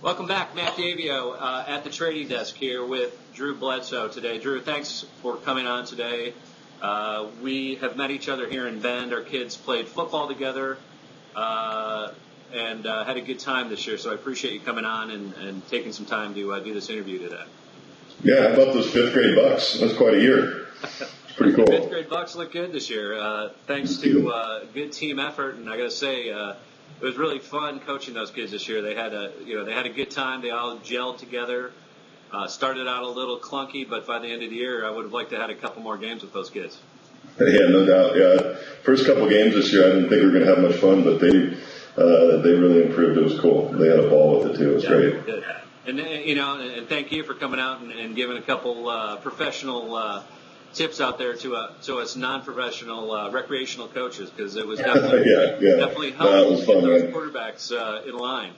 Welcome back, Matt Davio at the trading desk here with Drew Bledsoe today. Drew, thanks for coming on today. We have met each other here in Bend. Our kids played football together and had a good time this year, so I appreciate you coming on and taking some time to do this interview today. Yeah, how about those fifth grade Bucks? That's quite a year. It's pretty cool. Fifth grade Bucks look good this year, thanks to good team effort, and I got to say, it was really fun coaching those kids this year. They had a good time. They all gelled together. Started out a little clunky, but by the end of the year, I would have liked to have had a couple more games with those kids. Yeah, no doubt. Yeah, first couple games this year, I didn't think we were going to have much fun, but they really improved. It was cool. They had a ball with it too. It was great. Good. And thank you for coming out and giving a couple professional tips out there to us non-professional recreational coaches, because it was definitely definitely helpful to get those quarterbacks in line.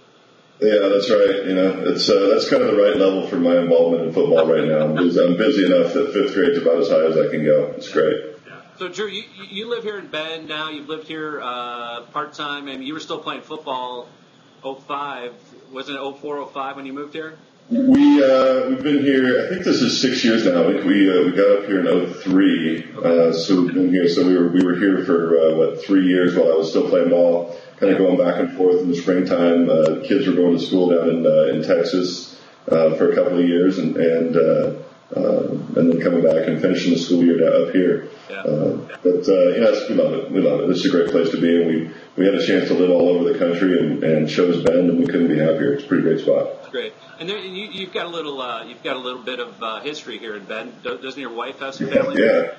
Yeah, that's right. That's kind of the right level for my involvement in football right now. I'm busy enough that fifth grade's about as high as I can go. It's great. Yeah. So, Drew, you live here in Bend now. You've lived here part-time, and you were still playing football 05. Wasn't it 04, 05 when you moved here? We've been here, I think this is 6 years now. We got up here in 03. So we've been here. So we were here for 3 years while I was still playing ball, kind of going back and forth in the springtime. Kids were going to school down in Texas for a couple of years, and then coming back and finishing the school year up here. But we love it. We love it. This is a great place to be, and we had a chance to live all over the country and chose Bend, and we couldn't be happier. It's a pretty great spot. It's great. And there, you've got a little bit of history here in Bend. Doesn't your wife have some family? Yeah,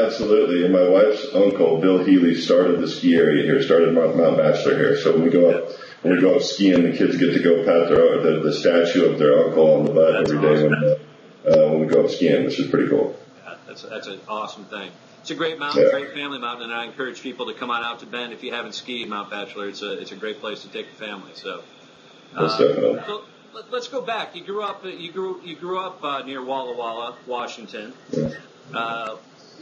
absolutely. And my wife's uncle, Bill Healy, started the ski area here, started Mount Bachelor here. So when we go up skiing, the kids get to go pat the statue of their uncle on the butt every day when we go up skiing, which is pretty cool. Yeah, that's an awesome thing. It's a great mountain, great family mountain, and I encourage people to come on out to Bend if you haven't skied Mount Bachelor. It's a great place to take the family. So, so let's go back. You grew up near Walla Walla, Washington. Yeah.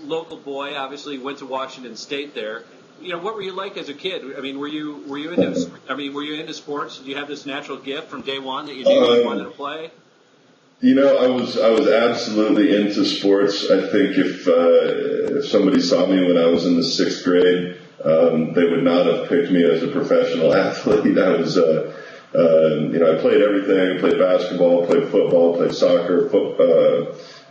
Local boy, obviously went to Washington State there. What were you like as a kid? I mean, were you into sports? Did you have this natural gift from day one that you knew you wanted to play? I was absolutely into sports. I think if somebody saw me when I was in the sixth grade, they would not have picked me as a professional athlete. I was, I played everything. I played basketball, played football, played soccer,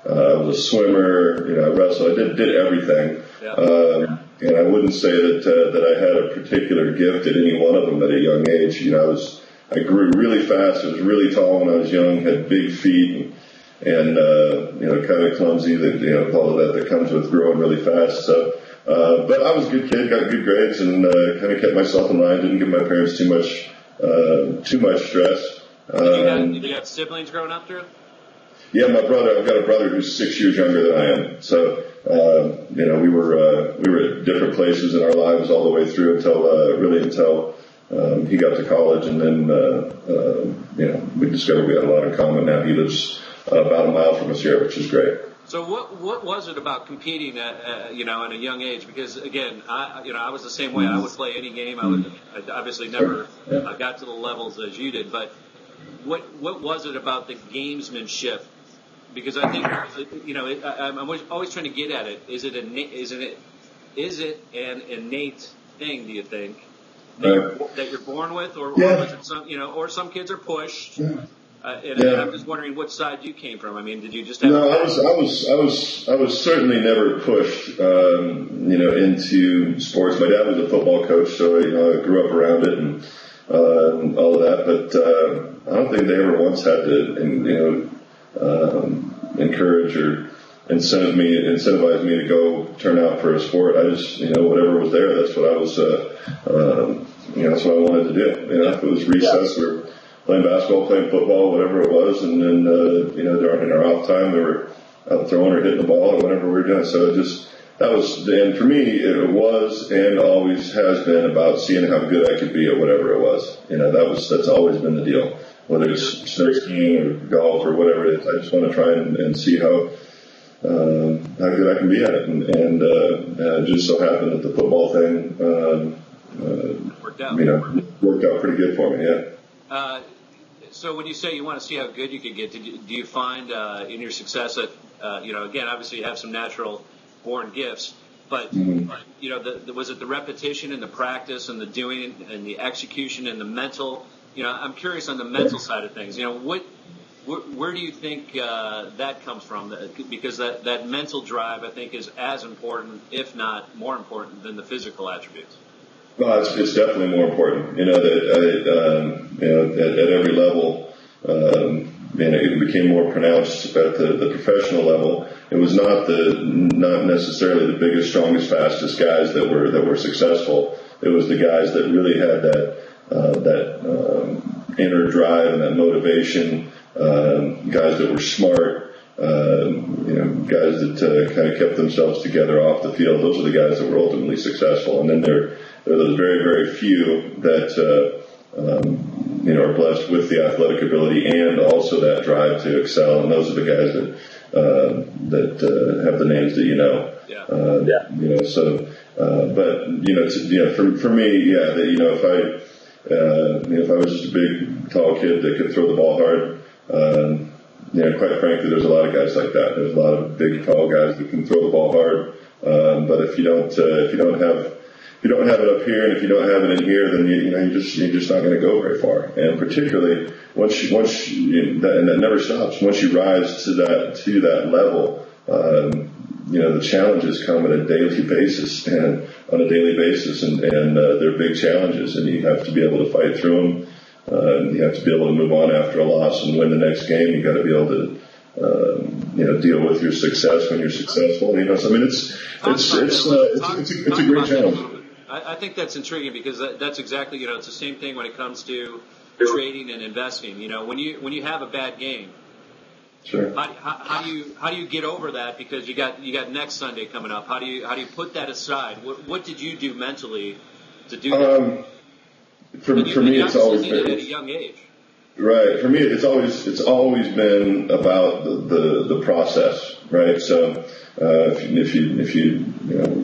I was a swimmer. I wrestled. I did everything. Yeah. And I wouldn't say that I had a particular gift at any one of them at a young age. I grew really fast. I was really tall when I was young. Had big feet and kind of clumsy. All of that comes with growing really fast. So, but I was a good kid. Got good grades and kind of kept myself in line. Didn't give my parents too much stress. Did you have siblings growing up, Drew? Yeah, my brother. I've got a brother who's 6 years younger than I am. So, we were at different places in our lives all the way through until he got to college, and then we discovered we had a lot in common. Now he lives about a mile from us here, which is great. So what was it about competing at at a young age? Because again, I was the same way. I would play any game. I obviously never got to the levels as you did, but what was it about the gamesmanship? Because I think I'm always trying to get at it. Is it an innate thing? Do you think that you're born with, or was it some or some kids are pushed? And I'm just wondering what side you came from. I mean, did you just have? No, I was certainly never pushed, into sports. My dad was a football coach, so I grew up around it and all of that. But I don't think they ever once had to, encourage or incentivize me to go turn out for a sport. I just, whatever was there, that's what I was, that's what I wanted to do. If it was recess, we were playing basketball, playing football, whatever it was, and then, during our off time, we were out throwing or hitting the ball or whatever we were doing. So and for me, it was and always has been about seeing how good I could be at whatever it was. That's always been the deal. Whether it's snow skiing or golf or whatever it is, I just want to try and see how good I can be at it. And it just so happened that the football thing, worked out pretty good for me. Yeah. So when you say you want to see how good you could get, do you find in your success that, again, obviously you have some natural born gifts, but, was it the repetition and the practice and the doing and the execution and the mental? I'm curious on the mental side of things. Where do you think that comes from? Because that mental drive, I think, is as important, if not more important, than the physical attributes. Well, it's definitely more important. At every level, it became more pronounced at the professional level. It was not necessarily the biggest, strongest, fastest guys that were successful. It was the guys that really had that inner drive and that motivation. Guys that were smart. Guys that kind of kept themselves together off the field. Those are the guys that were ultimately successful. And then there are those very, very few that are blessed with the athletic ability and also that drive to excel. And those are the guys that have the names that you know. Yeah. For me, if I was just a big, tall kid that could throw the ball hard. Quite frankly, there's a lot of guys like that. There's a lot of big, tall guys that can throw the ball hard. But if you don't have it up here, and if you don't have it in here, then you're just not going to go very far. And particularly once you, and that never stops. Once you rise to that level, the challenges come on a daily basis, and they're big challenges, and you have to be able to fight through them. You have to be able to move on after a loss and win the next game. You got to be able to, deal with your success when you're successful. It's a great challenge. I think that's intriguing because that's exactly, it's the same thing when it comes to trading and investing. When you have a bad game, sure. How do you get over that? Because you got next Sunday coming up. How do you put that aside? What did you do mentally to do that? For me, it's always been at a young age. Right. For me, it's always been about the process, right? So if you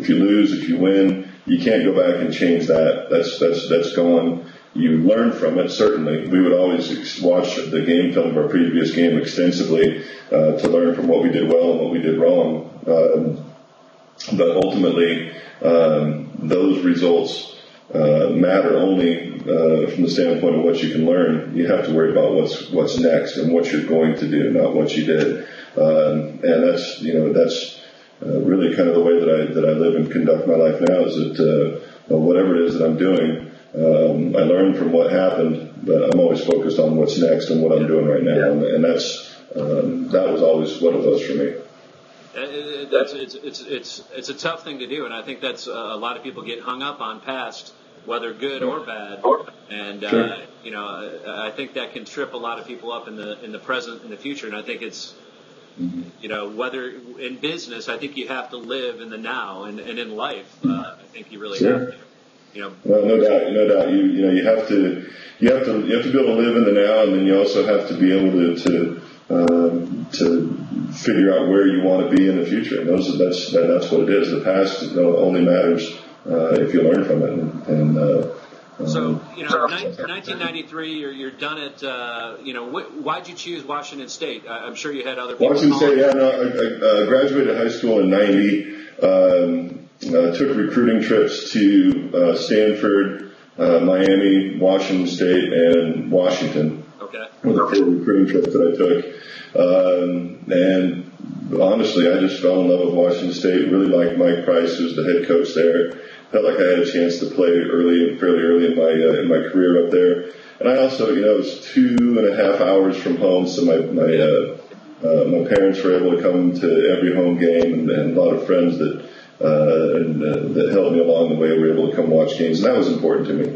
lose, if you win, you can't go back and change that. That's gone. You learn from it. Certainly, we would always watch the game film of our previous game extensively to learn from what we did well and what we did wrong. But ultimately, those results matter only from the standpoint of what you can learn. You have to worry about what's next and what you're going to do, not what you did. And that's really kind of the way that I live and conduct my life now. Is that whatever it is that I'm doing, I learn from what happened, but I'm always focused on what's next and what I'm doing right now. And that was always what it was for me. It's a tough thing to do, and I think that's a lot of people get hung up on past, whether good or bad, and sure. I think that can trip a lot of people up in the present and the future, and I think it's whether in business, I think you have to live in the now, and in life, I think you really sure. have to. Well, no doubt. You have to be able to live in the now, and then you also have to be able to figure out where you want to be in the future. And that's what it is. The past only matters if you learn from it. So 1993, you're done at. Why'd you choose Washington State? I'm sure you had other people. Washington State. I graduated high school in '90. Took recruiting trips to Stanford, Miami, Washington State, and Washington. Okay. Were the 4 recruiting trips that I took. And honestly, I just fell in love with Washington State. Really liked Mike Price, who's the head coach there. Felt like I had a chance to play fairly early in my career up there. And I also, it was 2.5 hours from home, so my parents were able to come to every home game, and a lot of friends that helped me along the way were able to come watch games, and that was important to me.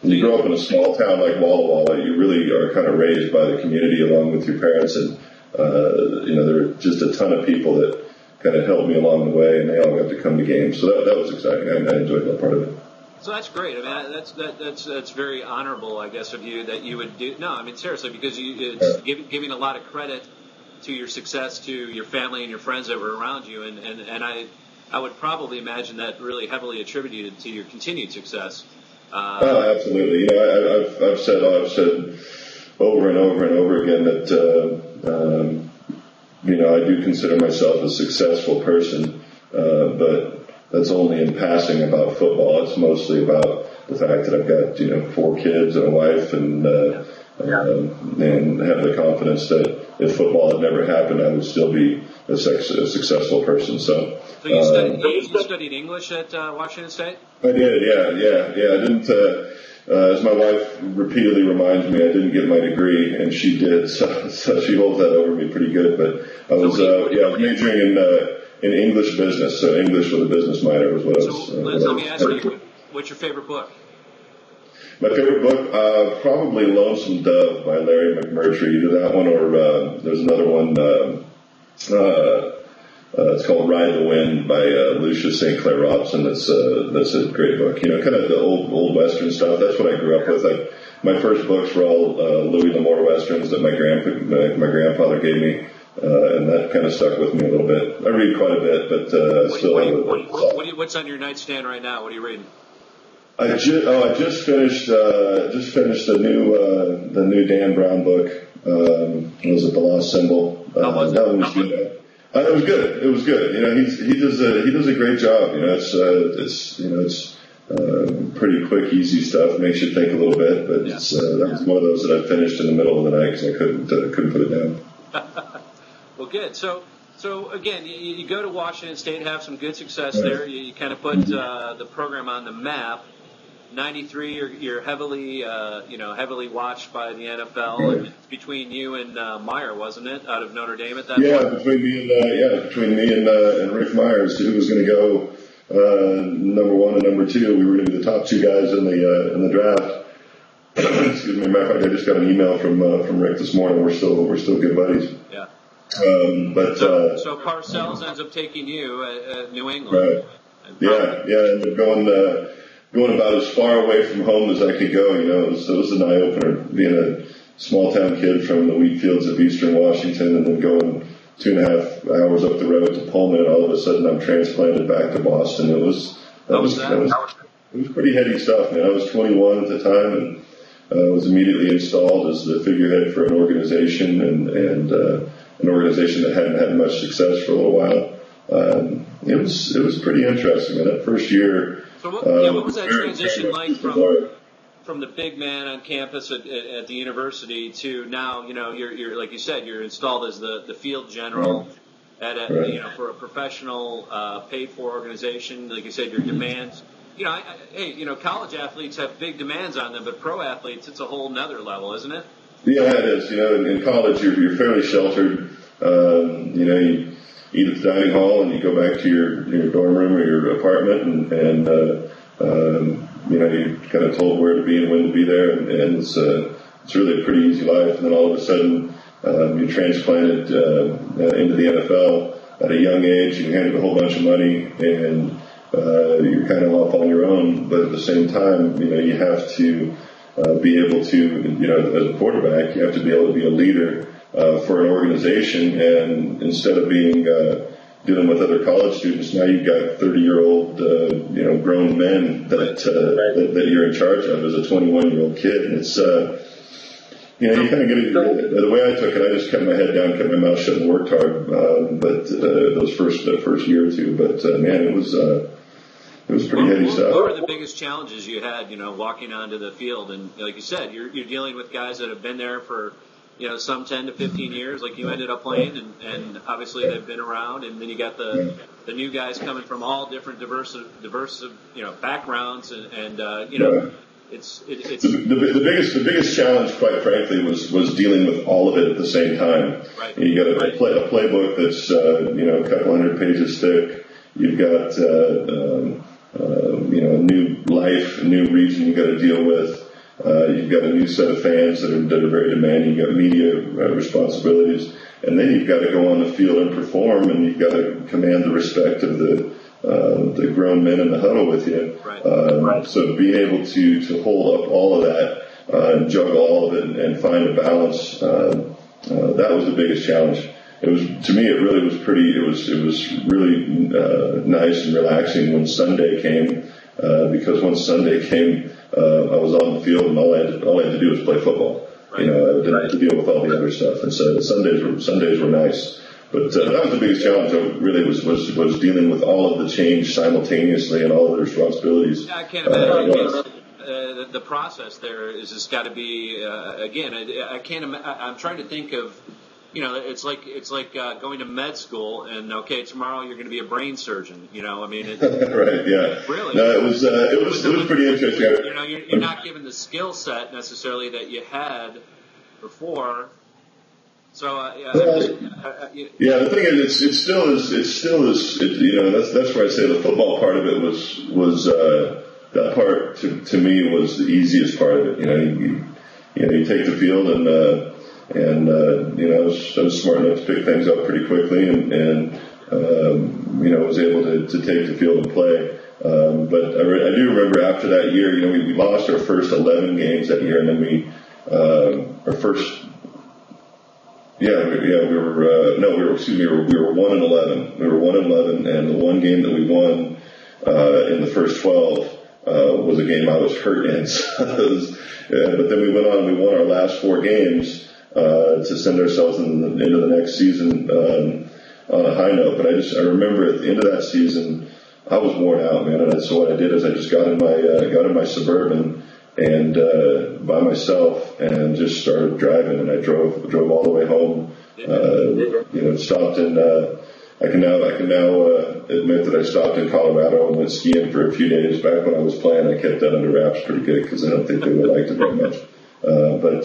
When you grow up in a small town like Walla Walla, you really are kind of raised by the community along with your parents, and there were just a ton of people that kind of helped me along the way, and they all got to come to games, so that was exciting. I enjoyed that part of it. So that's great. I mean, that's very honorable, I guess, of you that you would do. No, I mean seriously, because it's giving a lot of credit to your success to your family and your friends that were around you, and I would probably imagine that really heavily attributed to your continued success. Absolutely. I've said over and over and over again that, I do consider myself a successful person, but that's only in passing about football. It's mostly about the fact that I've got, 4 kids and a wife and have the confidence that if football had never happened, I would still be a successful person. So you studied English at Washington State? I did, yeah. I didn't, as my wife repeatedly reminds me, I didn't get my degree, and she did, so she holds that over me pretty good. But I was, majoring in English business, so English with a business minor was what I was. Let me ask you, what's your favorite book? My favorite book, probably Lonesome Dove by Larry McMurtry. Either that one or there's another one. It's called Ride the Wind by Lucia St. Clair Robson. That's a great book. Kind of the old Western stuff. That's what I grew up with. My first books were all Louis L'Amour Westerns that my grandfather gave me, and that kind of stuck with me a little bit. I read quite a bit, but what's on your nightstand right now? What are you reading? I just finished the new Dan Brown book. Was it The Lost Symbol? That one was good. It was good. He does a great job. It's pretty quick, easy stuff. Makes you think a little bit, but that was one of those that I finished in the middle of the night because I couldn't put it down. Well, good. So again, you go to Washington State, have some good success there. You kind of put the program on the map. 93, you're heavily watched by the NFL. Right. It's between you and Meyer, wasn't it, out of Notre Dame at that point? Yeah, between me and Rick Myers, who was going to go number 1 and number 2. We were going to be the top 2 guys in the draft. Excuse me. Matter of fact, I just got an email from Rick this morning. We're still good buddies. Yeah. So Parcells ends up taking you at New England. Right. Yeah. Ended up going about as far away from home as I could go. It was an eye opener being a small town kid from the wheat fields of Eastern Washington, and then going 2.5 hours up the road to Pullman, and all of a sudden I'm transplanted back to Boston. It was pretty heady stuff, man. I was 21 at the time, and was immediately installed as the figurehead for an organization, and an organization that hadn't had much success for a little while. It was pretty interesting. And that first year. So what was that transition like from the big man on campus at the university to now? You're like you said, you're installed as the field general at for a professional paid for organization. Like you said, your demands. College athletes have big demands on them, but pro athletes, it's a whole nother level, isn't it? Yeah, it is. In college, you're fairly sheltered. You eat at the dining hall and you go back to your dorm room or your apartment, and you're kind of told where to be and when to be there, and it's really a pretty easy life. And then all of a sudden, you're transplanted into the NFL at a young age. You're handed a whole bunch of money, and you're kind of off on your own. But at the same time, you have to be able to, as a quarterback, you have to be able to be a leader for an organization, and instead of being dealing with other college students, now you've got 30-year-old grown men that you're in charge of as a 21-year-old kid, and it's you kind of get it. The way I took it, I just kept my head down, kept my mouth shut, and worked hard. But that first year or two, but man, it was pretty heady stuff. What were the biggest challenges you had, walking onto the field? And like you said, you're dealing with guys that have been there for some 10 to 15 years, like you ended up playing, and obviously they've been around, and then you got the new guys coming from all different diverse backgrounds, and it's the biggest challenge, quite frankly, was dealing with all of it at the same time. Right. You got a playbook that's a couple hundred pages thick. You've got a new life, a new region you got to deal with. You've got a new set of fans that are very demanding. You've got media responsibilities, and then you've got to go on the field and perform, and you've got to command the respect of the grown men in the huddle with you. Right. So being able to hold up all of that and juggle all of it and find a balance, that was the biggest challenge. It really was really nice and relaxing when Sunday came, because when Sunday came, I was on the field, and all I had to do was play football. You know, I didn't have to deal with all the other stuff. And so Sundays were nice. But that was the biggest challenge. Really was dealing with all of the change simultaneously and all of the responsibilities. I can't imagine. The process there is just got to be again. I can't. I'm trying to think of. You know, it's like going to med school, and okay, tomorrow you're going to be a brain surgeon. You know, I mean, right? Yeah. Really? No, it was pretty interesting. You know, you're not given the skill set necessarily that you had before. So yeah, the thing is, it still is. You know, that's where I say the football part of it was that part to me was the easiest part of it. You know, you take the field and you know, I was smart enough to pick things up pretty quickly and you know, was able to take the field and play. But I do remember after that year, you know, we lost our first 11 games that year, and then we were 1-11. We were 1-11, and the one game that we won in the first 12 was a game I was hurt in. But then we went on and we won our last 4 games to send ourselves into the next season on a high note. But I remember at the end of that season, I was worn out, man. And so what I did is I just got in my Suburban and by myself and just started driving, and I drove all the way home. You know, stopped in. I can now admit that I stopped in Colorado and went skiing for a few days. Back when I was playing, I kept that under wraps pretty good because I don't think they would like it very much. But I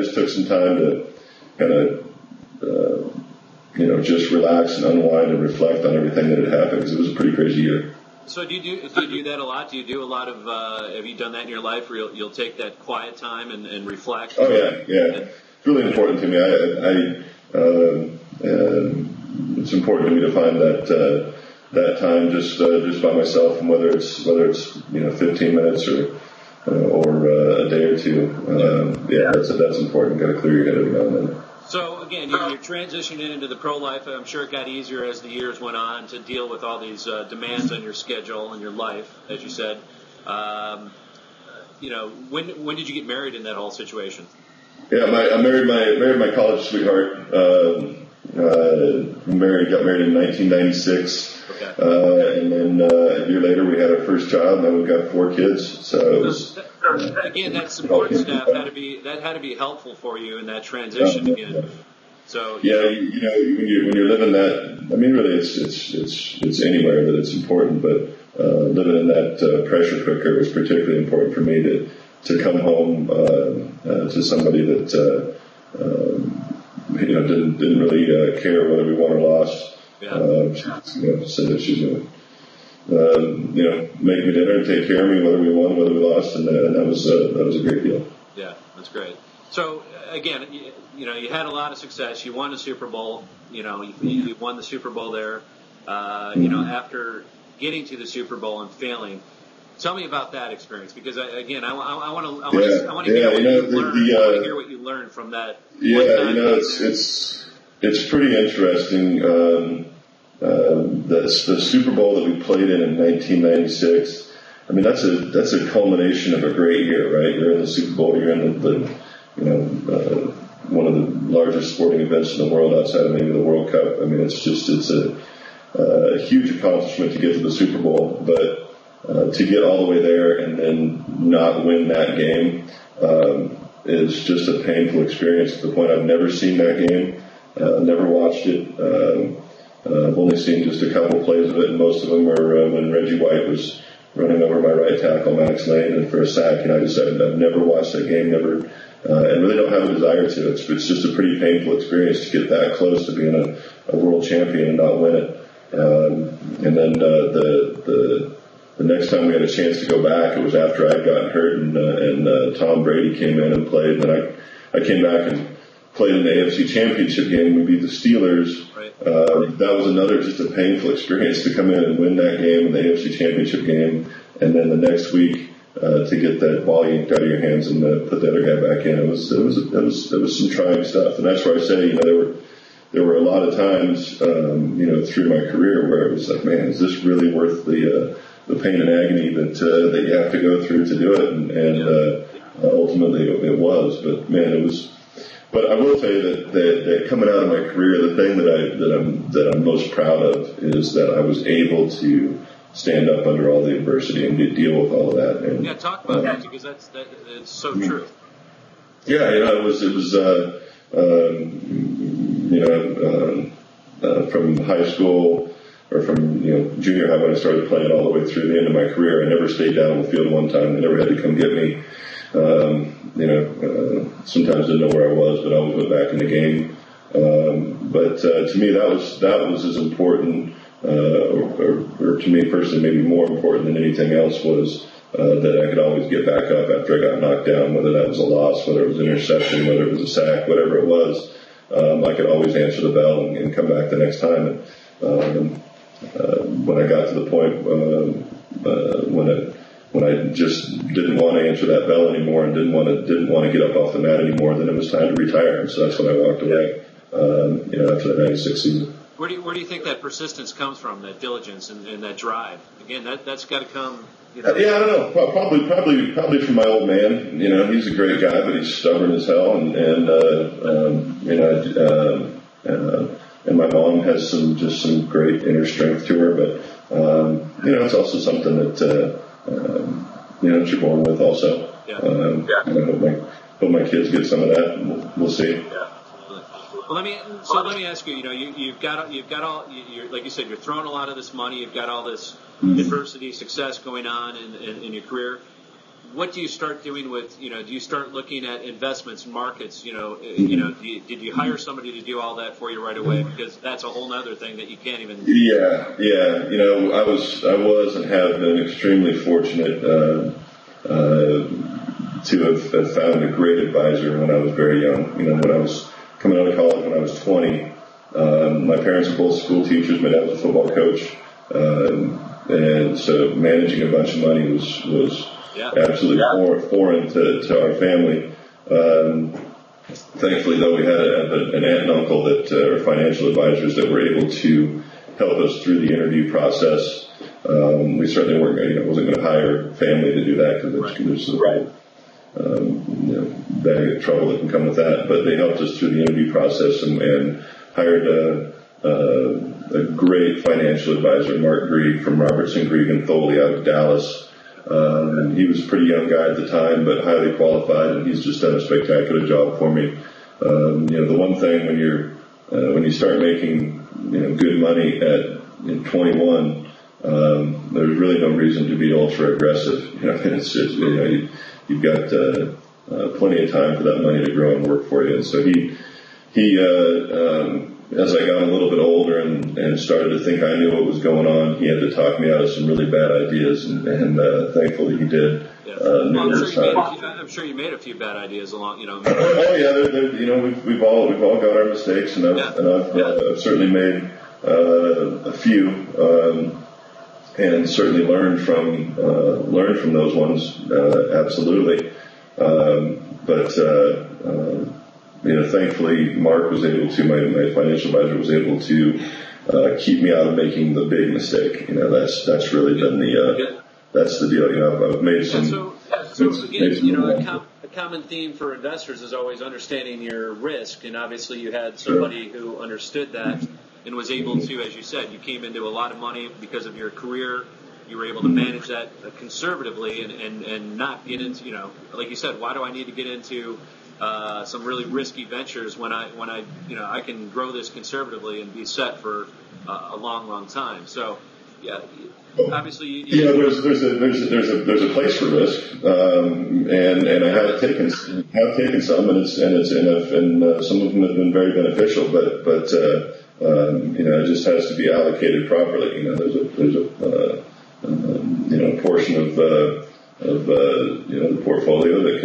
just took some time to kind of you know, just relax and unwind and reflect on everything that had happened, because it was a pretty crazy year. So do you do that a lot? Do you do a lot of, have you done that in your life where you'll take that quiet time and reflect? Oh, yeah. It's really important to me. It's important to me to find that time just by myself, and whether it's you know, 15 minutes or a day or two. That's important. Got to clear your head every now and then. So again, you're transitioning into the pro life. I'm sure it got easier as the years went on to deal with all these demands on your schedule and your life, as you said. You know, when did you get married in that whole situation? Yeah, I married my college sweetheart. Got married in 1996. Okay. And then a year later we had our first child, and then we've got 4 kids. So it was, again, that support staff had to be helpful for you in that transition again. So yeah, you know, when you're living that, I mean, really, it's anywhere that it's important, but living in that pressure cooker was particularly important for me to come home to somebody that you know, didn't really care whether we won or lost. Yeah. You know, said that she's going to, you know, make me dinner and take care of me, whether we won, whether we lost, and that was a great deal. Yeah, that's great. So again, you know, you had a lot of success. You won the Super Bowl. You know, you won the Super Bowl there. You know, after getting to the Super Bowl and failing. Tell me about that experience, because I want to hear what you learned from that. Yeah, you know, it's pretty interesting. The Super Bowl that we played in 1996. I mean, that's a culmination of a great year, right? You're in the Super Bowl. You're in the you know, one of the largest sporting events in the world outside of maybe the World Cup. I mean, it's a huge accomplishment to get to the Super Bowl, but to get all the way there and then not win that game is just a painful experience, to the point I've never seen that game, never watched it. I've only seen just a couple plays of it, and most of them were when Reggie White was running over my right tackle, Max Lane, and for a sack. And I decided I've never watched that game, and really don't have a desire to. It's just a pretty painful experience to get that close to being a world champion and not win it. And then the next time we had a chance to go back, it was after I'd gotten hurt, and Tom Brady came in and played. And then I came back and played in the AFC Championship game. We beat the Steelers. Right. That was another just a painful experience to come in and win that game, the AFC Championship game, and then the next week to get that ball yanked out of your hands and put the other guy back in. It was some trying stuff, and that's where I say, you know, there were a lot of times, you know, through my career where it was like, man, is this really worth the pain and agony that you have to go through to do it? ultimately it was. But man, it was. But I will tell you that coming out of my career, the thing that I'm most proud of is that I was able to stand up under all the adversity and deal with all of that. And, talk about that, because it's so true. Yeah, it was from high school or from junior high when I started playing all the way through the end of my career. I never stayed down on the field one time. They never had to come get me. Sometimes didn't know where I was, but I always went back in the game. But to me, that was as important, or to me personally, maybe more important than anything else was that I could always get back up after I got knocked down, whether that was a loss, whether it was an interception, whether it was a sack, whatever it was. I could always answer the bell and come back the next time. And when I got to the point when I just didn't want to answer that bell anymore and didn't want to get up off the mat anymore, then it was time to retire. And so that's when I walked away. After the '96 season. Where do you think that persistence comes from? That diligence and that drive. Again, that's got to come. Yeah, I don't know. Probably from my old man. He's a great guy, but he's stubborn as hell. And my mom has some great inner strength to her. But it's also something that you're born with. Also, I hope my kids get some of that. We'll see. Yeah. Well, let me ask you. You've got all. Like you said, you're throwing a lot of this money. You've got all this adversity, success going on in your career. What do you start doing with? Do you start looking at investments, markets? Did you hire somebody to do all that for you right away? Because that's a whole other thing that you can't even. Yeah. I was and have been extremely fortunate to have found a great advisor when I was very young. When I was coming out of college when I was 20, my parents were both school teachers. My dad was a football coach, and so managing a bunch of money was absolutely foreign to our family. Thankfully, though, we had an aunt and uncle that are financial advisors that were able to help us through the interview process. We certainly wasn't going to hire family to do that because there's bag of trouble that can come with that. But they helped us through the interview process and hired a great financial advisor, Mark Grieg from Robertson, Grieg and Foley out of Dallas. He was a pretty young guy at the time, but highly qualified, and he's just done a spectacular job for me. The one thing when you start making good money at 21, there's really no reason to be ultra aggressive. You've got plenty of time for that money to grow and work for you. And so he as I got a little bit older and started to think I knew what was going on, he had to talk me out of some really bad ideas, and thankfully he did. I'm sure you made a few bad ideas along. Oh yeah, we've all got our mistakes, and I've certainly made a few, and certainly learned from those ones. Absolutely. Thankfully, Mark was able to, my financial advisor was able to keep me out of making the big mistake. That's really been that's the deal. I've made some. A common theme for investors is always understanding your risk, and obviously you had somebody who understood that and was able to, as you said, you came into a lot of money because of your career. You were able to manage that conservatively and not get into, like you said, why do I need to get into some really risky ventures when I can grow this conservatively and be set for a long time. So, yeah, obviously there's a place for risk, and I have taken some, and some of them have been very beneficial, but it just has to be allocated properly. There's a portion of the portfolio that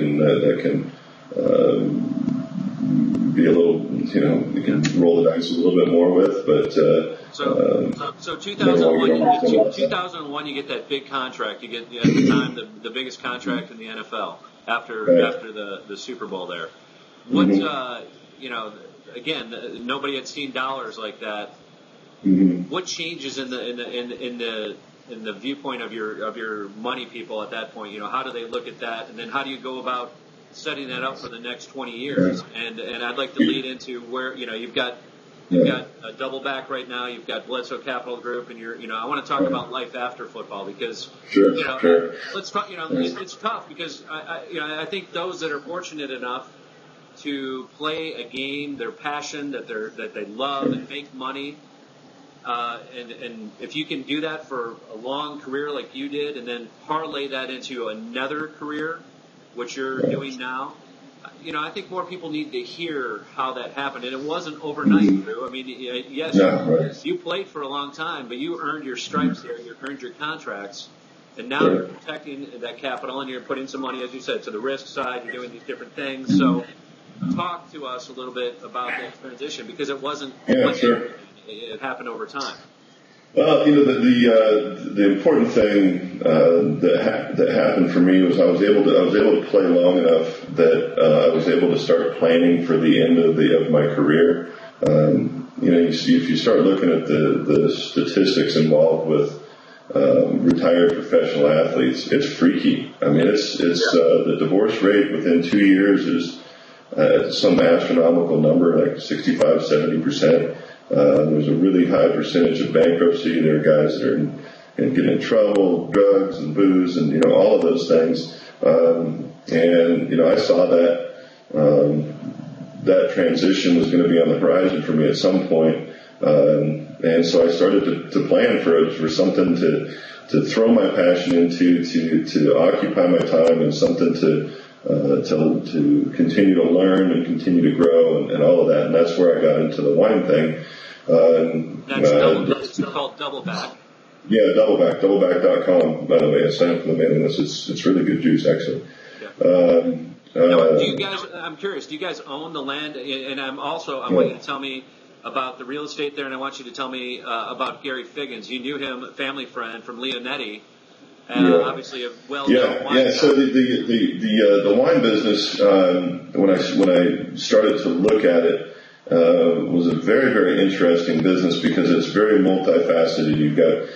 can be a little, you can roll the dice a little bit more with, but so 2001 you get that big contract. You get at the time the biggest contract in the NFL after the Super Bowl there. What again, nobody had seen dollars like that. Mm-hmm. What changes in the viewpoint of your money people at that point? How do they look at that, and then how do you go about setting that up for the next 20 years. And I'd like to lead into where, you've got a double back right now. You've got Bledsoe Capital Group, and I want to talk about life after football because, let's talk, it's tough because I think those that are fortunate enough to play a game, their passion that they love and make money, and if you can do that for a long career like you did, and then parlay that into another career, which you're doing now, I think more people need to hear how that happened. And it wasn't overnight, Drew. I mean, yes, you played for a long time, but you earned your stripes there. You earned your contracts. And now you're protecting that capital, and you're putting some money, as you said, to the risk side. You're doing these different things. So talk to us a little bit about that transition, because it wasn't it happened over time. Well, the important thing that happened for me was I was able to play long enough that I was able to start planning for the end of my career. If you start looking at the statistics involved with retired professional athletes, it's freaky. I mean, it's the divorce rate within 2 years is some astronomical number, like 65-70%. There's a really high percentage of bankruptcy. There are guys that are getting in trouble, drugs and booze, and all of those things. And I saw that transition was going to be on the horizon for me at some point. And so I started to plan for something to throw my passion into, to occupy my time, and something to continue to learn and continue to grow and all of that. And that's where I got into the wine thing. It's called Doubleback. Yeah, Doubleback.com, by the way. I signed up for the mailing list. It's really good juice, actually. Do you guys, I'm curious, do you guys own the land? And I want you to tell me about the real estate there, and I want you to tell me about Gary Figgins. You knew him, a family friend from Leonetti. Obviously a well-known wine. So the wine business, when I started to look at it, was a very, very interesting business because it's very multifaceted. You've got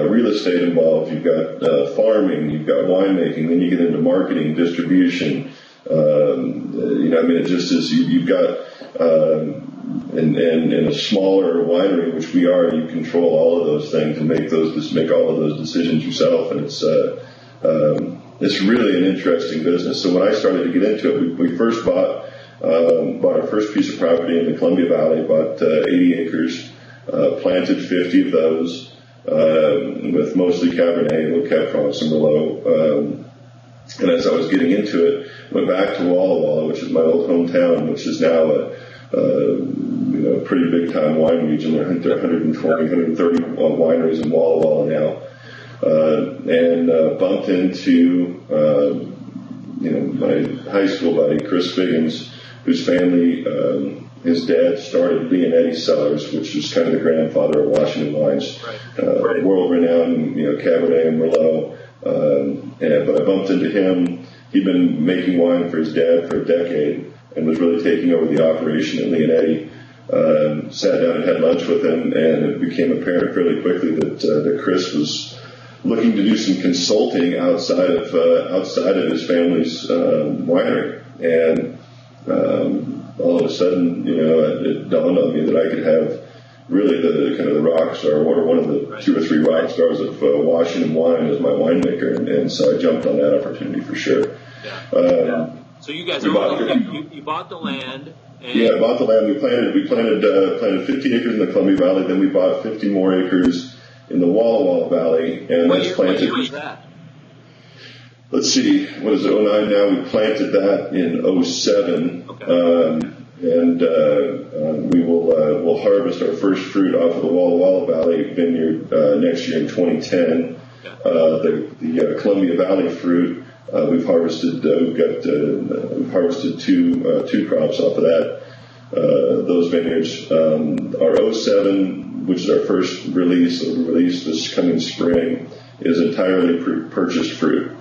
real estate involved, you've got farming, you've got winemaking, then you get into marketing, distribution. It just is. You've got in a smaller winery, which we are, you control all of those things and make all of those decisions yourself, and it's really an interesting business. So when I started to get into it, we first bought our first piece of property in the Columbia Valley, bought 80 acres, planted 50 of those, with mostly Cabernet, a little Cab Franc, and Merlot. And as I was getting into it, went back to Walla Walla, which is my old hometown, which is now a pretty big time wine region. I think there are 120, 130 wineries in Walla Walla now. And bumped into my high school buddy, Chris Figgins, whose family, his dad started Leonetti Cellars, which was kind of the grandfather of Washington wines, world-renowned, Cabernet and Merlot. But I bumped into him. He'd been making wine for his dad for a decade and was really taking over the operation at Leonetti. Sat down and had lunch with him, and it became apparent fairly quickly that Chris was looking to do some consulting outside of his family's winery. And all of a sudden, it dawned on me that I could have really the kind of the rock star, or one of the 2 or 3 rock stars of Washington wine as my winemaker, and so I jumped on that opportunity for sure. So you guys you bought the land. I bought the land. We planted 50 acres in the Columbia Valley. Then we bought 50 more acres in the Walla Walla Valley, and that's planted. What year was that? Let's see, what is it? 09 now. We planted that in 07. Okay. We'll harvest our first fruit off of the Walla Walla Valley vineyard next year in 2010. The Columbia Valley fruit we've harvested. We've harvested two crops off of that. Those vineyards. Our 07, which is our first release, that will release this coming spring, is entirely purchased fruit.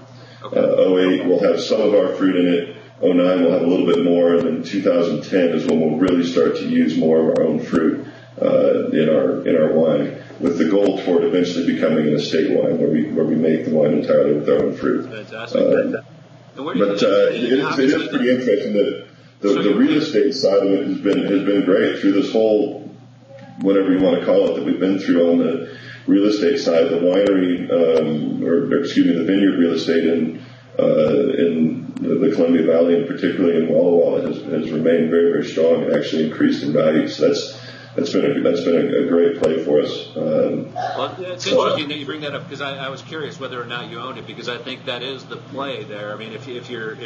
08 will have some of our fruit in it. 09 will have a little bit more, and then 2010 is when we'll really start to use more of our own fruit in our wine, with the goal toward eventually becoming an estate wine where we make the wine entirely with our own fruit. Fantastic. And where do you But it is pretty interesting that the real estate side of it has been great through this whole, whatever you want to call it, that we've been through on the real estate side. The winery, the vineyard real estate in the Columbia Valley, and particularly in Walla Walla, has remained very, very strong and actually increased in value. So that's been a great play for us. Well, it's interesting that you bring that up, because I was curious whether or not you owned it, because I think that is the play there. I mean, if you're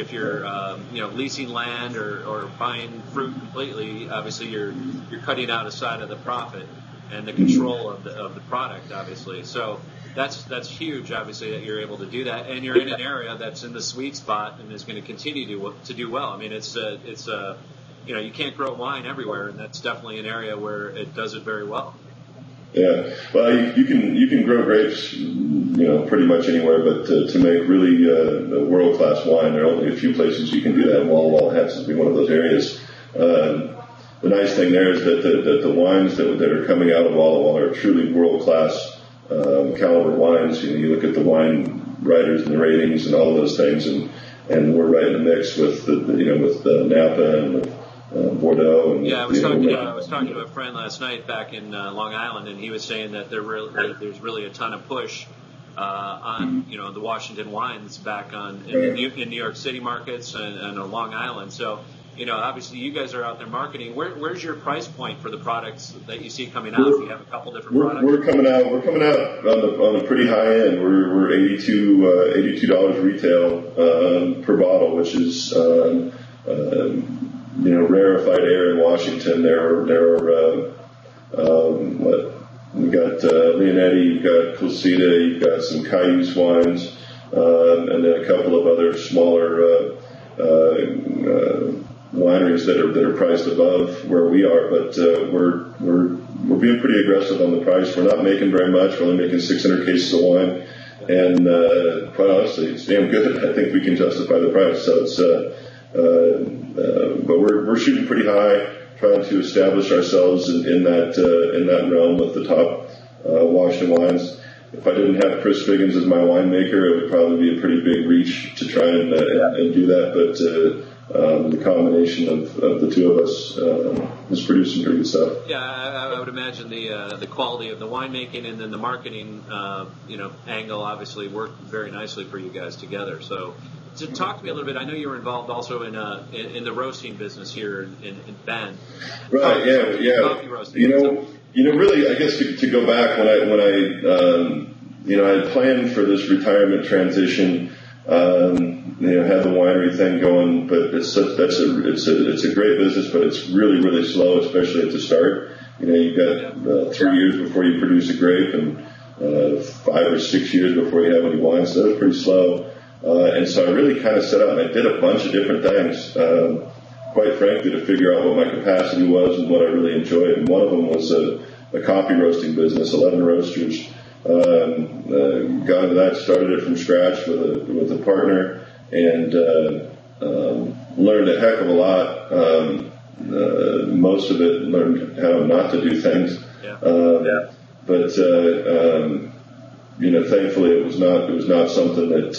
leasing land or buying fruit completely, obviously you're cutting out a side of the profit and the control of the product, obviously. So that's huge, obviously, that you're able to do that, and you're in an area that's in the sweet spot and is going to continue to do well. I mean, it's you can't grow wine everywhere, and that's definitely an area where it does it very well. Yeah, well, you can grow grapes, pretty much anywhere, but to make really world class wine, there are only a few places you can do that. And Walla Walla happens to be one of those areas. The nice thing there is that the wines that are coming out of Walla Walla are truly world class caliber wines. You look at the wine writers and the ratings and all of those things, and we're right in the mix with with Napa and with Bordeaux. And, I was talking to a friend last night back in Long Island, and he was saying that there's really a ton of push on the Washington wines back in New York City markets and Long Island. So obviously you guys are out there marketing. Where's your price point for the products that you see coming out? You have a couple different products. We're coming out on a pretty high end. We're $82 retail per bottle, which is rarefied air in Washington. We got Leonetti, you've got Clusida, you've got some Cayuse wines, and then a couple of other smaller wineries that are priced above where we are. But we're being pretty aggressive on the price. We're not making very much. We're only making 600 cases of wine, and quite honestly, it's damn good. I think we can justify the price. So it's but we're shooting pretty high, trying to establish ourselves in that realm with the top Washington wines. If I didn't have Chris Figgins as my winemaker, it would probably be a pretty big reach to try and do that. But the combination of the two of us is producing pretty good stuff. Yeah, I would imagine the quality of the winemaking and then the marketing angle obviously worked very nicely for you guys together. So, to talk to me a little bit, I know you were involved also in the roasting business here in Bend. Right. Yeah. Coffee roasting. Really, I guess to go back when I had planned for this retirement transition. Had the winery thing going, but it's a great business, but it's really, really slow, especially at the start. You've got 3 years before you produce a grape, and 5 or 6 years before you have any wine, so it's pretty slow. And so I really kind of set out, and I did a bunch of different things, quite frankly, to figure out what my capacity was and what I really enjoyed. And one of them was a coffee roasting business, 11 roasters. Got into that, started it from scratch with a partner, and learned a heck of a lot. Most of it learned how not to do things. But thankfully it was not something that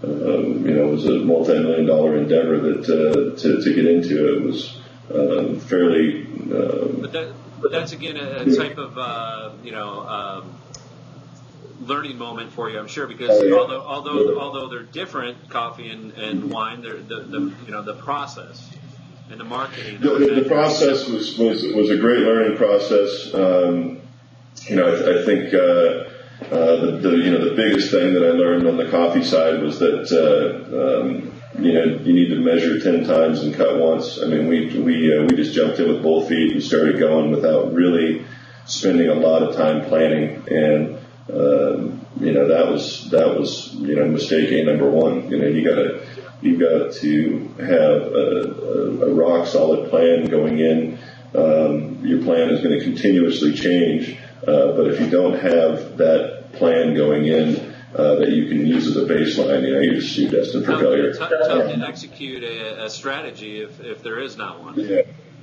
was a multi-million-dollar endeavor that to get into. It was fairly. But that's again a type of learning moment for you, I'm sure, because although they're different, coffee and wine, they're the process and the marketing. The process was a great learning process. I think the biggest thing that I learned on the coffee side was that you need to measure 10 times and cut once. I mean, we just jumped in with both feet and started going without really spending a lot of time planning, and that was mistake A number one. You got to have a rock solid plan going in. Your plan is going to continuously change, but if you don't have that plan going in that you can use as a baseline, you're destined for failure. Tough to execute a strategy if there is not one.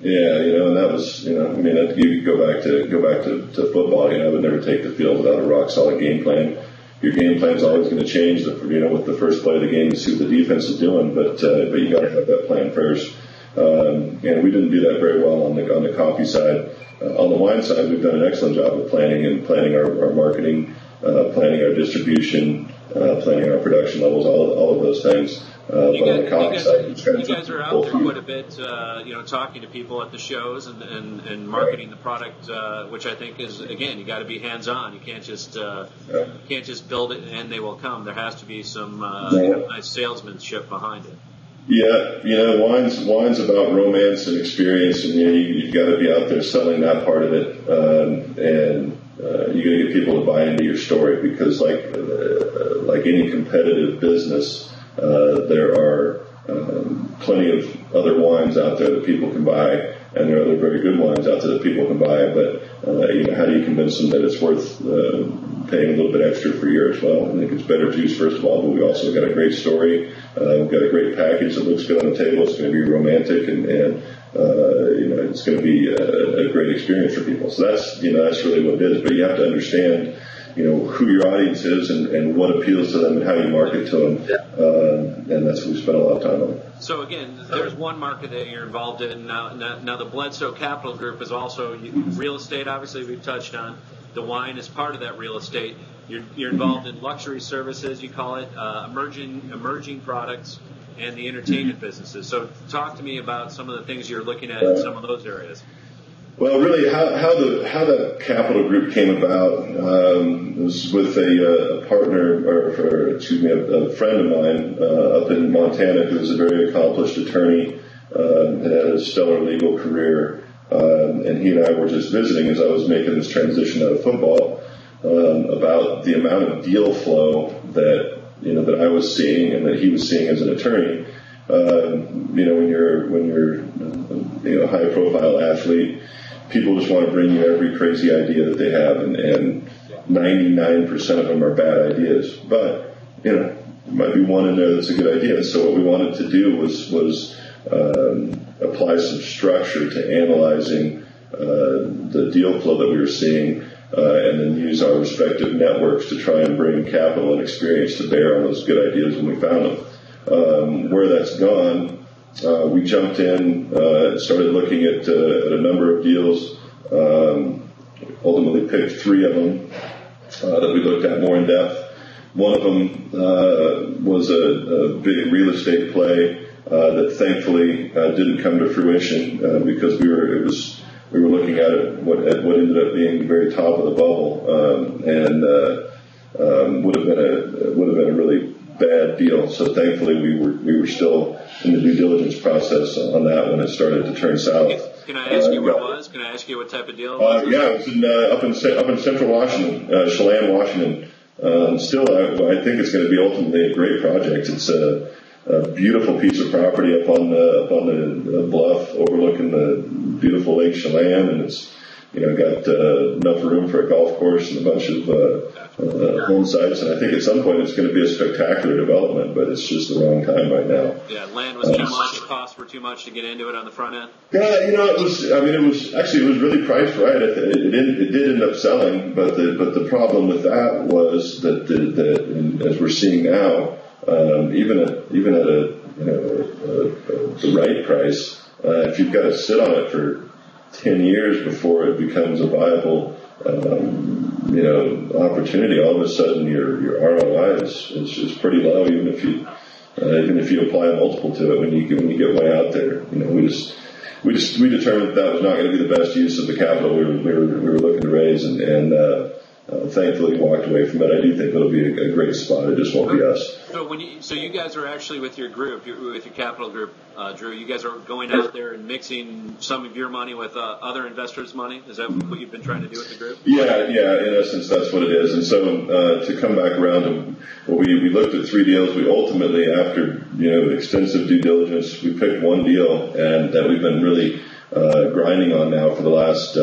Yeah, and that was, you could go back to football. I would never take the field without a rock solid game plan, your game plan's always going to change. With the first play of the game, you see what the defense is doing, but you got to have that plan first. And we didn't do that very well on the coffee side. On the wine side, we've done an excellent job of planning our marketing, planning our distribution, planning our production levels, all of those things. But on the coffee side, you guys are out there quite a bit, talking to people at the shows and marketing the product, which I think is, again, you got to be hands-on. You can't just build it and they will come. There has to be some nice salesmanship behind it. Yeah, wine's about romance and experience, and you've got to be out there selling that part of it, and you got to get people to buy into your story, because like any competitive business, there are plenty of other wines out there that people can buy, and there are other very good wines out there that people can buy. But how do you convince them that it's worth paying a little bit extra for yours? Well, I think it's better juice, first of all, but we also got a great story. We've got a great package that looks good on the table. It's going to be romantic, and it's going to be a great experience for people. So that's really what it is. But you have to understand, who your audience is and what appeals to them and how you market to them. And that's what we spent a lot of time on. So again, there's one market that you're involved in now. The Bledsoe Capital Group is also real estate. Obviously, we've touched on the wine is part of that real estate. You're involved in luxury services, you call it, emerging products, and the entertainment businesses. So talk to me about some of the things you're looking at in some of those areas. Well, really, how the capital group came about was with a partner, a friend of mine up in Montana, who was a very accomplished attorney and had a stellar legal career. And he and I were just visiting as I was making this transition out of football about the amount of deal flow that I was seeing and that he was seeing as an attorney. When you're a high profile athlete, people just want to bring you every crazy idea that they have, and 99% of them are bad ideas. But there might be one in there that's a good idea. So what we wanted to do was apply some structure to analyzing the deal flow that we were seeing, and then use our respective networks to try and bring capital and experience to bear on those good ideas when we found them. Where that's gone, we jumped in, started looking at a number of deals, ultimately picked 3 of them that we looked at more in depth. One of them was a big real estate play that thankfully didn't come to fruition because we were looking at it what ended up being the very top of the bubble, and would have been a really bad deal. So thankfully we were still in the due diligence process on that when it started to turn south. Can I ask you what it was? Can I ask you what type of deal it was? It was up in central Washington, Chelan, Washington. Still, I think it's going to be ultimately a great project. It's a beautiful piece of property up on the bluff overlooking the beautiful Lake Chelan, and it's got enough room for a golf course and a bunch of home sites. And I think at some point it's going to be a spectacular development, but it's just the wrong time right now. Yeah, land was too much, costs were too much to get into it on the front end. Yeah, it was really priced right. It did end up selling, but the problem with that was that as we're seeing now, even at the right price, if you've got to sit on it for 10 years before it becomes a viable opportunity, all of a sudden your ROI is pretty low, even if you apply a multiple to it when you get way out there. We determined that was not going to be the best use of the capital we were looking to raise, and thankfully walked away from it. I do think it'll be a great spot. It just won't be us. So you guys are actually with your group, with your capital group, Drew. You guys are going out there and mixing some of your money with other investors' money. Is that what you've been trying to do with the group? Yeah. In essence, that's what it is. And so to come back around to we looked at 3 deals. We ultimately, after extensive due diligence, we picked one deal, and that we've been really grinding on now for the last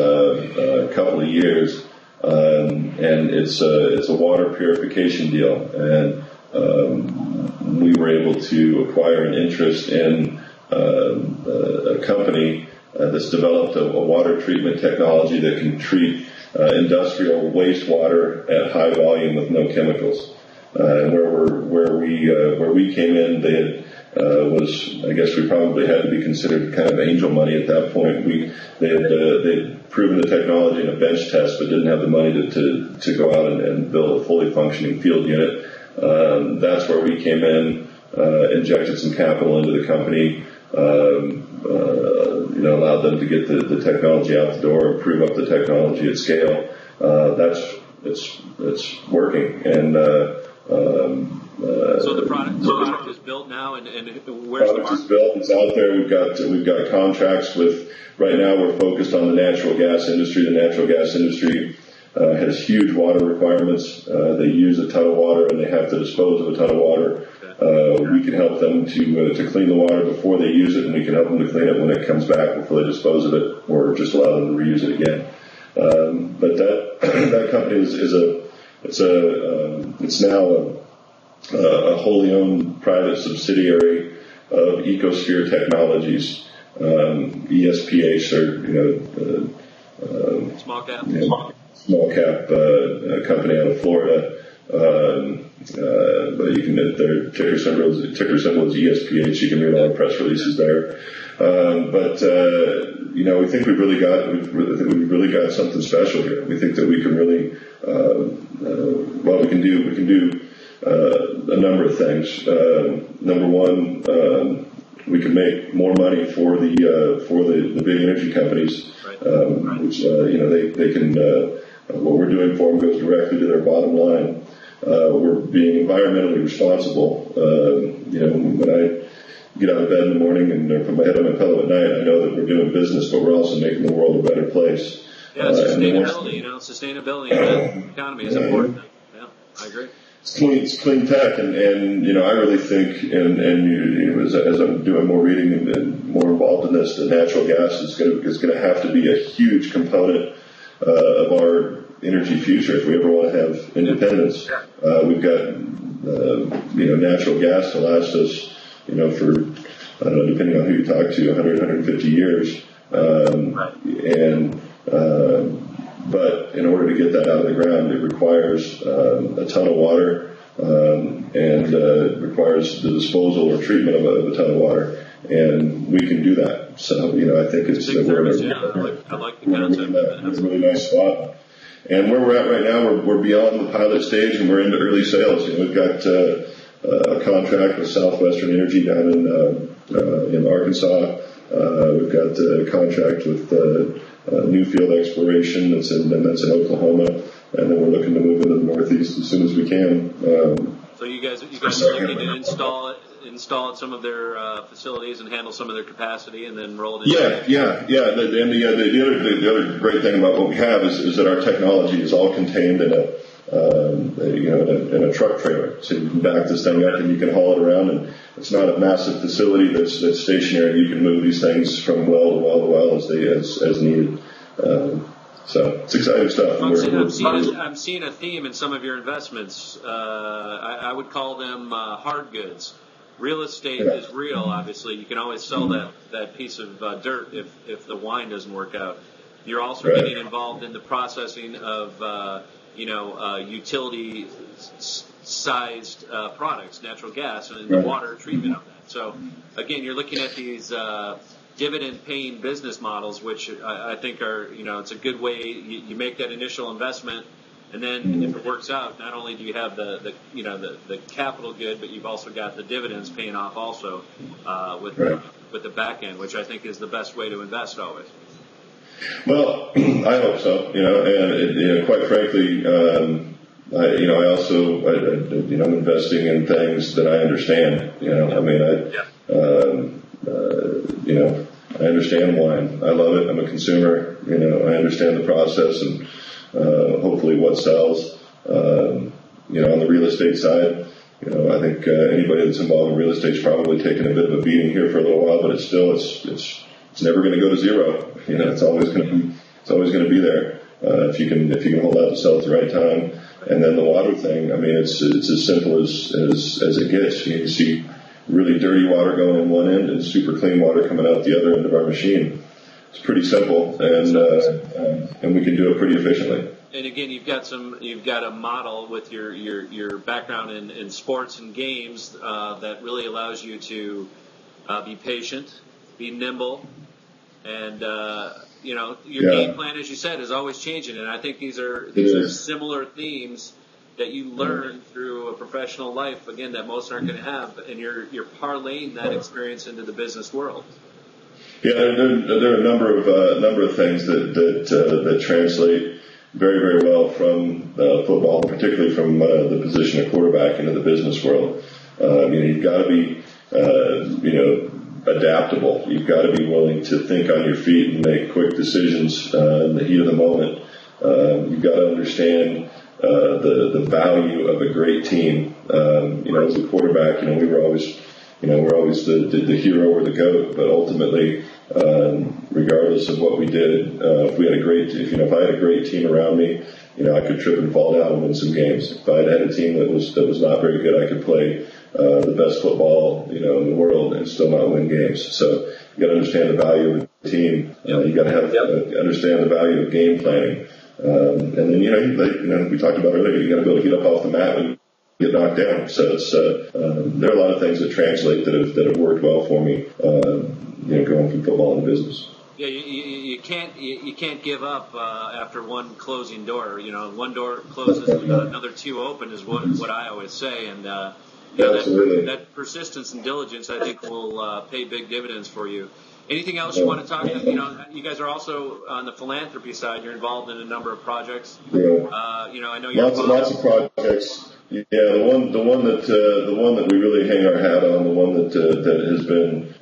couple of years. And it's a water purification deal, and we were able to acquire an interest in a company that's developed a water treatment technology that can treat industrial wastewater at high volume with no chemicals. And where we came in, they had I guess we probably had to be considered kind of angel money at that point. They'd proven the technology in a bench test, but didn't have the money to go out and build a fully functioning field unit. That's where we came in, injected some capital into the company, allowed them to get the technology out the door, improve up the technology at scale. It's working, and so the product is built now, and where's the market? Is built. It's out there. We've got contracts with. Right now, we're focused on the natural gas industry. The natural gas industry has huge water requirements. They use a ton of water, and they have to dispose of a ton of water. We can help them to clean the water before they use it, and we can help them to clean it when it comes back before they dispose of it, or just allow them to reuse it again. But that company it's now a wholly owned private subsidiary of Ecosphere Technologies, ESPH, or small cap company out of Florida. But you can their ticker symbol is ESPH. You can read all the press releases there. We think we've really got something special here. We think that we can really we can do a number of things. Number one, we can make more money for the big energy companies, which they can. What we're doing for them goes directly to their bottom line. We're being environmentally responsible. When I get out of bed in the morning and put my head on my pillow at night, I know that we're doing business, but we're also making the world a better place. Yeah, sustainability. Sustainability in the economy is important. Yeah, I agree. It's clean tech, and I really think, as I'm doing more reading and more involved in this, the natural gas is going to have to be a huge component of our energy future if we ever want to have independence. We've got natural gas to last us, for I don't know, depending on who you talk to, 100, 150 years, but in order to get that out of the ground, it requires a ton of water, and requires the disposal or treatment of a ton of water, and we can do that. So, I think I like the concept. That's a really nice spot. And where we're at right now, we're beyond the pilot stage, and we're into early sales. We've got a contract with Southwestern Energy down in Arkansas. We've got a contract with Newfield Exploration that's in Oklahoma, and then we're looking to move into the Northeast as soon as we can. So you guys are looking to install at some of their facilities and handle some of their capacity, and then roll it in. Yeah. The other great thing about what we have is that our technology is all contained in a truck trailer. So you can back this thing up and you can haul it around, and it's not a massive facility that's stationary. You can move these things from well to well to well as needed. So it's exciting stuff. I'm seeing a theme in some of your investments. I would call them hard goods. Real estate is real, obviously. You can always sell that piece of dirt if the wine doesn't work out. You're also getting involved in the processing of utility-sized products, natural gas, and the water treatment of that. So, again, you're looking at these dividend-paying business models, which I think are, it's a good way. You make that initial investment, and then if it works out, not only do you have the capital good, but you've also got the dividends paying off also with the back end, which I think is the best way to invest always. Well, I hope so. And quite frankly, I also I'm investing in things that I understand. I understand wine. I love it. I'm a consumer. I understand the process and hopefully what sells. On the real estate side, I think anybody that's involved in real estate is probably taking a bit of a beating here for a little while, but it's never going to go to zero. It's always going to be there if you can hold out to sell at the right time. And then the water thing, it's as simple as it gets. You see really dirty water going in one end and super clean water coming out the other end of our machine. It's pretty simple, and we can do it pretty efficiently. And again, you've got a model with your background in sports and games that really allows you to be patient, be nimble, and your game plan, as you said, is always changing. And I think these are similar themes that you learn through a professional life, again, that most aren't going to have, and you're parlaying that experience into the business world. Yeah, there are a number of things that translate very, very well from football, particularly from the position of quarterback into the business world. You've got to be, adaptable. You've got to be willing to think on your feet and make quick decisions in the heat of the moment. You've got to understand the value of a great team. As a quarterback, we're always the hero or the GOAT, but ultimately, regardless of what we did, if I had a great team around me, I could trip and fall down and win some games. If I had a team that was not very good, I could play the best football, in the world and still not win games. So you got to understand the value of the team. You got to understand the value of game planning. And then, we talked about earlier, you got to be able to get up off the mat and get knocked down. So it's there are a lot of things that translate that have worked well for me. Going from football into business. Yeah, you can't give up after one closing door. One door closes, another two open is what I always say, and that persistence and diligence, I think, will pay big dividends for you. Anything else you want to talk about? You guys are also on the philanthropy side. You're involved in a number of projects. Yeah. I know you're lots of projects. Yeah, the one that we really hang our hat on, the one that has been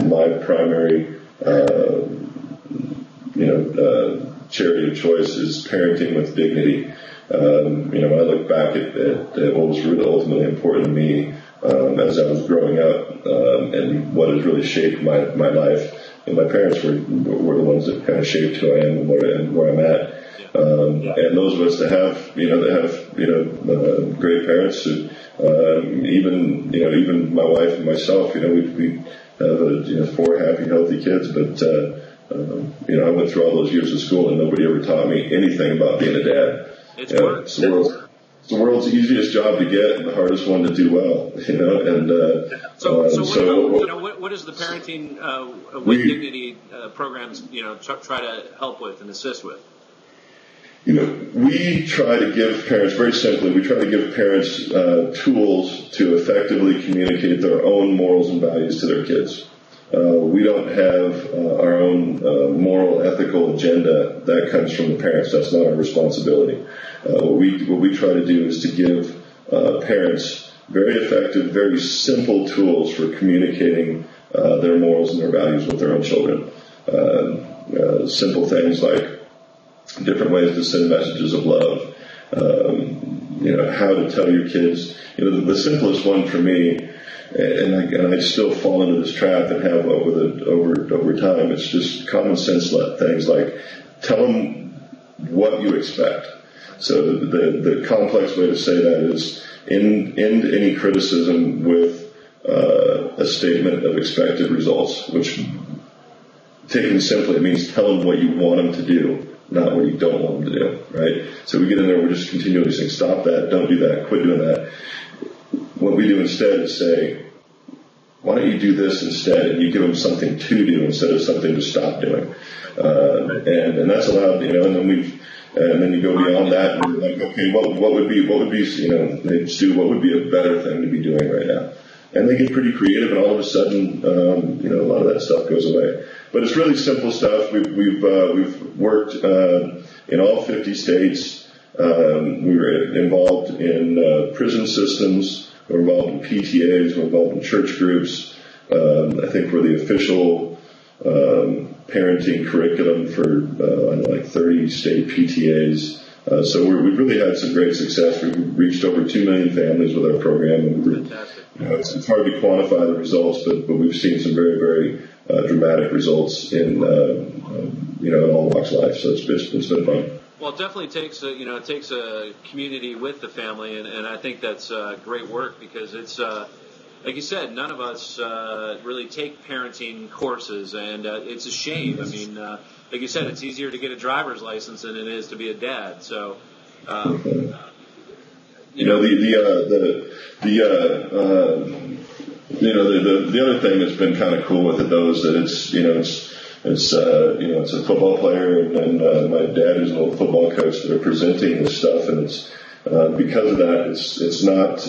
my primary charity of choice is Parenting with Dignity. When I look back at what was really ultimately important to me as I was growing up, and what has really shaped my life. And my parents were the ones that kind of shaped who I am and where I'm at. And those of us that have great parents, who, even my wife and myself, we have 4 happy, healthy kids, but I went through all those years of school and nobody ever taught me anything about being a dad. It's work. It's the world's easiest job to get and the hardest one to do well, what is the Parenting with Dignity programs, try to help with and assist with? We try to give parents, very simply, tools to effectively communicate their own morals and values to their kids. We don't have our own moral, ethical agenda. That comes from the parents. That's not our responsibility. What we try to do is to give parents very effective, very simple tools for communicating their morals and their values with their own children. Simple things like different ways to send messages of love. How to tell your kids. The simplest one for me. And I still fall into this trap and have over time. It's just common sense things like tell them what you expect. So the complex way to say that is end any criticism with a statement of expected results, which taken simply it means tell them what you want them to do, not what you don't want them to do. Right? So we get in there, we're just continually saying stop that, don't do that, quit doing that. What we do instead is say, why don't you do this instead? And you give them something to do instead of something to stop doing. And that's allowed, and then you go beyond that and you're like, okay, what would be, Stu, what would be a better thing to be doing right now? And they get pretty creative and all of a sudden, a lot of that stuff goes away. But it's really simple stuff. We've worked, in all 50 states. We were involved in, prison systems. We're involved in PTAs, we're involved in church groups. I think we're the official parenting curriculum for 30 state PTAs. So we've really had some great success. We've reached over 2 million families with our program. And it's hard to quantify the results, but we've seen some very, very dramatic results in all walks of life. So it's been fun. Well, it definitely takes a community with the family, and I think that's great work because it's like you said, none of us really take parenting courses, and it's a shame. I mean, like you said, it's easier to get a driver's license than it is to be a dad. So, the other thing that's been kind of cool with it though is that it's a football player and my dad is an old football coach that are presenting this stuff, and it's because of that it's not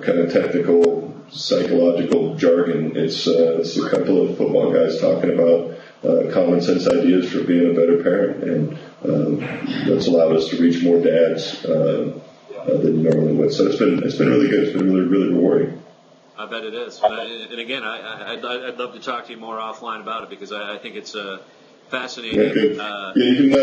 kind of technical psychological jargon. It's a couple of football guys talking about common sense ideas for being a better parent, and that's allowed us to reach more dads than you normally would. So it's been really good. It's been really, really rewarding. I bet it is. And again, I'd love to talk to you more offline about it, because I think it's fascinating. Okay. You can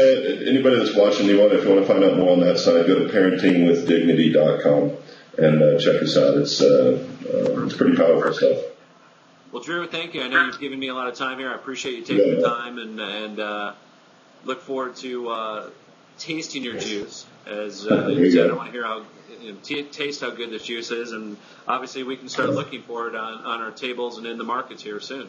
anybody that's watching, if you want to find out more on that side, go to parentingwithdignity.com and check us out. It's pretty powerful stuff. Well, Drew, thank you. I know you've given me a lot of time here. I appreciate you taking the time, and look forward to tasting your juice. As you said, I want to hear how taste how good this juice is, and obviously we can start looking for it on our tables and in the markets here soon.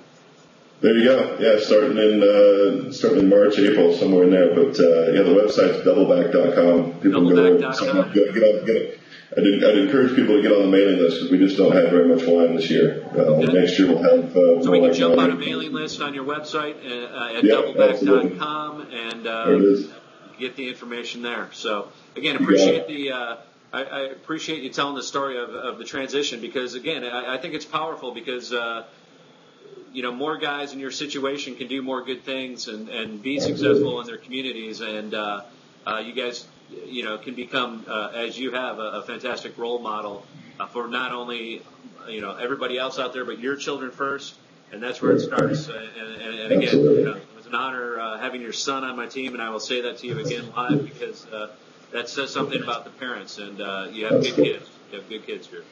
There you go. Yeah, starting in March, April, somewhere in there. But the website's doubleback.com. People Doubleback.com. Get I'd encourage people to get on the mailing list, because we just don't have very much wine this year. Next year we'll have so we can jump on a mailing list on your website at doubleback.com and get the information there. So again, appreciate I appreciate you telling the story of the transition, because again, I think it's powerful, because more guys in your situation can do more good things and be successful in their communities, and you guys can become, as you have, a fantastic role model for not only everybody else out there, but your children first, and that's where it starts. And again, it was an honor having your son on my team, and I will say that to you again live, because that says something about the parents, and you have good kids. You have good kids, Drew.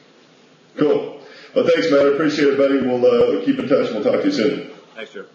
Cool. Well, thanks, Matt. I appreciate it, buddy. We'll keep in touch, and we'll talk to you soon. Thanks, Drew.